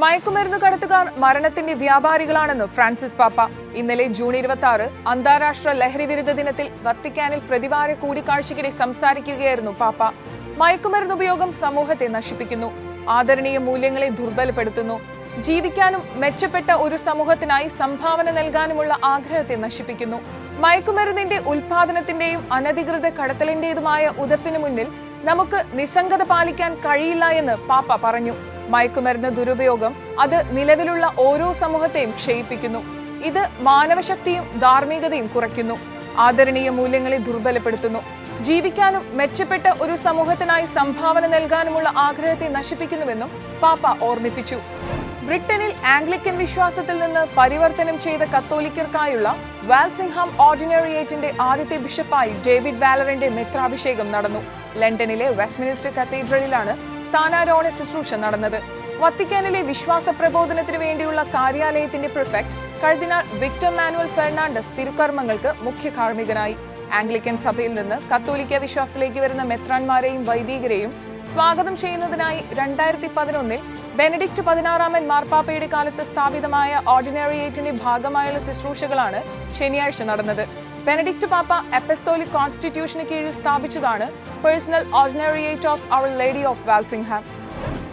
മയക്കുമരുന്ന് കടത്തുകാർ മരണത്തിന്റെ വ്യാപാരികളാണെന്ന് ഫ്രാൻസിസ് പാപ്പ. ഇന്നലെ ജൂൺ 26 അന്താരാഷ്ട്ര ലഹരി വിരുദ്ധ ദിനത്തിൽ വത്തിക്കാനിൽ പ്രതിവാര കൂടിക്കാഴ്ചയ്ക്കിടെ സംസാരിക്കുകയായിരുന്നു പാപ്പ. മയക്കുമരുന്ന് ഉപയോഗം സമൂഹത്തെ നശിപ്പിക്കുന്നു, ആദരണീയ മൂല്യങ്ങളെ ദുർബലപ്പെടുത്തുന്നു, ജീവിക്കാനും മെച്ചപ്പെട്ട ഒരു സമൂഹത്തിനായി സംഭാവന നൽകാനുമുള്ള ആഗ്രഹത്തെ നശിപ്പിക്കുന്നു. മയക്കുമരുന്നിന്റെ ഉൽപാദനത്തിന്റെയും അനധികൃത കടത്തലിന്റേതുമായ ഉതപ്പിന് മുന്നിൽ നമുക്ക് നിസ്സംഗത പാലിക്കാൻ കഴിയില്ല എന്ന് പാപ്പ പറഞ്ഞു. മയക്കുമരുന്ന് ദുരുപയോഗം അത് നിലവിലുള്ള ഓരോ സമൂഹത്തെയും ക്ഷയിപ്പിക്കുന്നു. ഇത് മാനവശക്തിയും ധാർമ്മികതയും കുറയ്ക്കുന്നു, ആദരണീയ മൂല്യങ്ങളെ ദുർബലപ്പെടുത്തുന്നു, ജീവിക്കാനും മെച്ചപ്പെട്ട ഒരു സമൂഹത്തിനായി സംഭാവന നൽകാനുമുള്ള ആഗ്രഹത്തെ നശിപ്പിക്കുന്നുവെന്നും പാപ്പ ഓർമ്മിപ്പിച്ചു. ബ്രിട്ടനിൽ ആംഗ്ലിക്കൻ വിശ്വാസത്തിൽ നിന്ന് പരിവർത്തനം ചെയ്ത കത്തോലിക്കർക്കായുള്ള വാൽസിംഗ്ഹാം ഓർഡിനറിയേറ്റിന്റെ ആദ്യത്തെ ബിഷപ്പായി ഡേവിഡ് വാലറിന്റെ മെത്രാഭിഷേകം നടന്നു. ലണ്ടനിലെ വെസ്റ്റ്മിനിസ്റ്റർ കത്തീഡ്രലിലാണ് സ്ഥാനാരോഹണ ശുശ്രൂഷ നടന്നത്. വത്തിക്കാനിലെ വിശ്വാസ പ്രബോധനത്തിനു വേണ്ടിയുള്ള കാര്യാലയത്തിന്റെ പ്രിഫെക്ട് കർദിനാൾ വിക്ടർ മാനുവൽ ഫെർണാണ്ടസ് തിരുക്കർമ്മങ്ങൾക്ക് മുഖ്യ കാർമ്മികനായി. ആംഗ്ലിക്കൻ സഭയിൽ നിന്ന് കത്തോലിക്ക വിശ്വാസത്തിലേക്ക് വരുന്ന മെത്രാന്മാരെയും വൈദികരെയും സ്വാഗതം ചെയ്യുന്നതിനായി 2011 ബെനഡിക്ട് 16 മാർപ്പാപ്പയുടെ കാലത്ത് സ്ഥാപിതമായ ഓർഡിനറിയേറ്റിന്റെ ഭാഗമായുള്ള ശുശ്രൂഷകളാണ് ശനിയാഴ്ച നടന്നത്. ബെനഡിക്ട് പാപ്പ അപ്പസ്തോലിക് കോൺസ്റ്റിറ്റ്യൂഷന് കീഴിൽ സ്ഥാപിച്ചതാണ് personal ordinariate of our lady of Walsingham.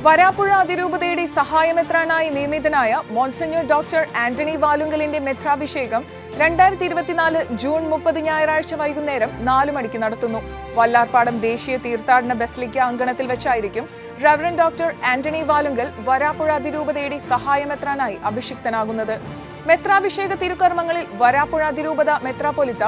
Varappuzha അതിരൂപതയുടെ സഹായമെത്രാനായി നിയമിതനായ മോൺസിഞ്ഞോർ ഡോക്ടർ ആന്റണി വാലുങ്കലിന്റെ മെത്രാഭിഷേകം 2024 ജൂൺ 30 ഞായറാഴ്ച വൈകുന്നേരം 4 മണിക്ക് നടത്തുന്നു. വല്ലാർപാടം ദേശീയ തീർത്ഥാടന ബസിലിക്ക അങ്കണത്തിൽ വെച്ചായിരിക്കും റവറന്റ് ഡോക്ടർ ആന്റണി വാലുങ്കൽ വരാപ്പുഴ അതിരൂപതയുടെ സഹായമെത്രാനായി അഭിഷിക്തനാകുന്നത്. മെത്രാഭിഷേക തിരുക്കർമ്മങ്ങളിൽ വരാപ്പുഴ അതിരൂപത മെത്രാപ്പൊലിത്ത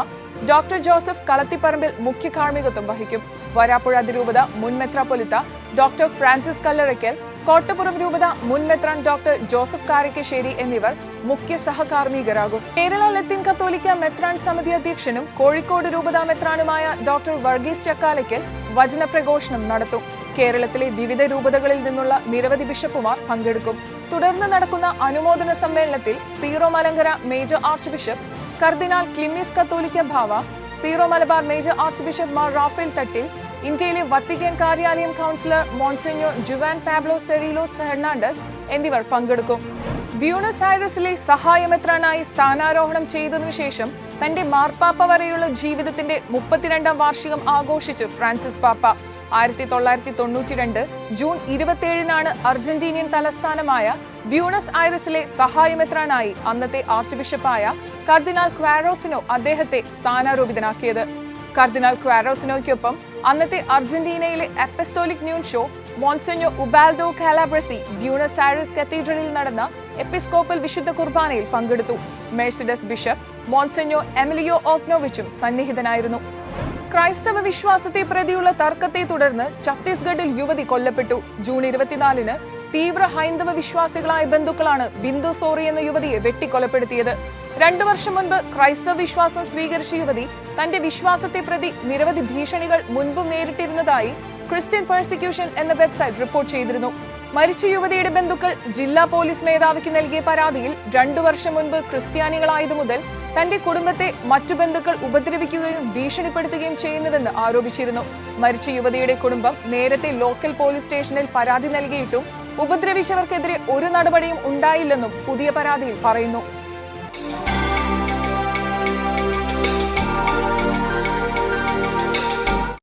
ഡോക്ടർ ജോസഫ് കളത്തിപ്പറമ്പിൽ മുഖ്യ കാർമ്മികത്വം വഹിക്കും. വരാപ്പുഴ അതിരൂപത മുൻ മെത്രാപ്പൊലിത്ത ഡോക്ടർ ഫ്രാൻസിസ് കല്ലറയ്ക്കൽ, കോട്ടപ്പുറം രൂപത മുൻ മെത്രാൻ ഡോക്ടർ ജോസഫ് കാരക്കശ്ശേരി എന്നിവർ മുഖ്യ സഹകാർമ്മികരാകും. കേരള ലത്തീൻ കത്തോലിക്ക മെത്രാൻ സമിതി അധ്യക്ഷനും കോഴിക്കോട് രൂപത മെത്രാനുമായ ഡോക്ടർ വർഗീസ് ചക്കാലയ്ക്കൽ വചനപ്രഘോഷണം നടത്തും. കേരളത്തിലെ വിവിധ രൂപതകളിൽ നിന്നുള്ള നിരവധി ബിഷപ്പുമാർ പങ്കെടുക്കും. തുടർന്ന് നടക്കുന്ന അനുമോദന സമ്മേളനത്തിൽ Syro Malankara major archbishop cardinal Cleemis കത്തോലിക്ക ബാവ, Syro Malabar major archbishop Mar Raphael Thattil, ഇന്ത്യയിലെ വത്തിക്കാൻ കാര്യാലയം counsellor Monsignor Juan Pablo Cerrillos Fernandez എന്നിവർ പങ്കെടുക്കും. ബ്യൂണസ് ഐറസിലെ സഹായമെത്രാനായി സ്ഥാനാരോഹണം ചെയ്തതിനു ശേഷം തന്റെ മാർപ്പാപ്പ വരെയുള്ള ജീവിതത്തിന്റെ 32ാം വാർഷികം ആഘോഷിച്ച് ഫ്രാൻസിസ് പാപ്പ 1992 ജൂൺ 27 അർജന്റീനിയൻ തലസ്ഥാനമായ ബ്യൂണസ് ഐറസിലെ സഹായമെത്രാനായി അന്നത്തെ ആർച്ച് ബിഷപ്പായ കർദിനാൾ ക്വാരോസിനോ അദ്ദേഹത്തെ സ്ഥാനാരോപിതനാക്കിയത്. കർദിനാൾ ക്വാരോസിനോയ്ക്കൊപ്പം അന്നത്തെ അർജന്റീനയിലെ apostolic nuncio Monsignor Ubaldo Calabresi Buenos Aires കത്തീഡ്രലിൽ നടന്ന എപ്പിസ്കോപ്പൽ വിശുദ്ധ കുർബാനയിൽ പങ്കെടുത്തു. മെഴ്സിഡസ് ബിഷപ്പ് മോൺസിഞ്ഞോർ എമിലിയോ ഓഗ്നോവിച്ചും സന്നിഹിതനായിരുന്നു. ക്രൈസ്തവ വിശ്വാസത്തെ പ്രതിയുള്ള തർക്കത്തെ തുടർന്ന് ഛത്തീസ്ഗഡിൽ യുവതി കൊല്ലപ്പെട്ടു. ജൂൺ 24 തീവ്ര ഹൈന്ദവ വിശ്വാസികളായ ബന്ധുക്കളാണ് ബിന്ദു സോറി എന്ന യുവതിയെ വെട്ടിക്കൊലപ്പെടുത്തിയത്. 2 വർഷം മുൻപ് ക്രൈസ്തവ വിശ്വാസം സ്വീകരിച്ച യുവതി തന്റെ വിശ്വാസത്തെ പ്രതി നിരവധി ഭീഷണികൾ മുൻപും നേരിട്ടിരുന്നതായി ക്രിസ്ത്യൻ പെർസിക്യൂഷൻ എന്ന വെബ്സൈറ്റ് റിപ്പോർട്ട് ചെയ്തിരുന്നു. മരിച്ച യുവതിയുടെ ബന്ധുക്കൾ ജില്ലാ പോലീസ് മേധാവിക്ക് നൽകിയ പരാതിയിൽ 2 വർഷം മുൻപ് ക്രിസ്ത്യാനികളായതു മുതൽ തന്റെ കുടുംബത്തെ മറ്റു ബന്ധുക്കൾ ഉപദ്രവിക്കുകയും ഭീഷണിപ്പെടുത്തുകയും ചെയ്യുന്നുവെന്ന് ആരോപിച്ചിരുന്നു. മരിച്ച യുവതിയുടെ കുടുംബം നേരത്തെ ലോക്കൽ പോലീസ് സ്റ്റേഷനിൽ പരാതി നൽകിയിട്ടും ഉപദ്രവിച്ചവർക്കെതിരെ ഒരു നടപടിയും ഉണ്ടായില്ലെന്നും പുതിയ പരാതിയിൽ പറയുന്നു.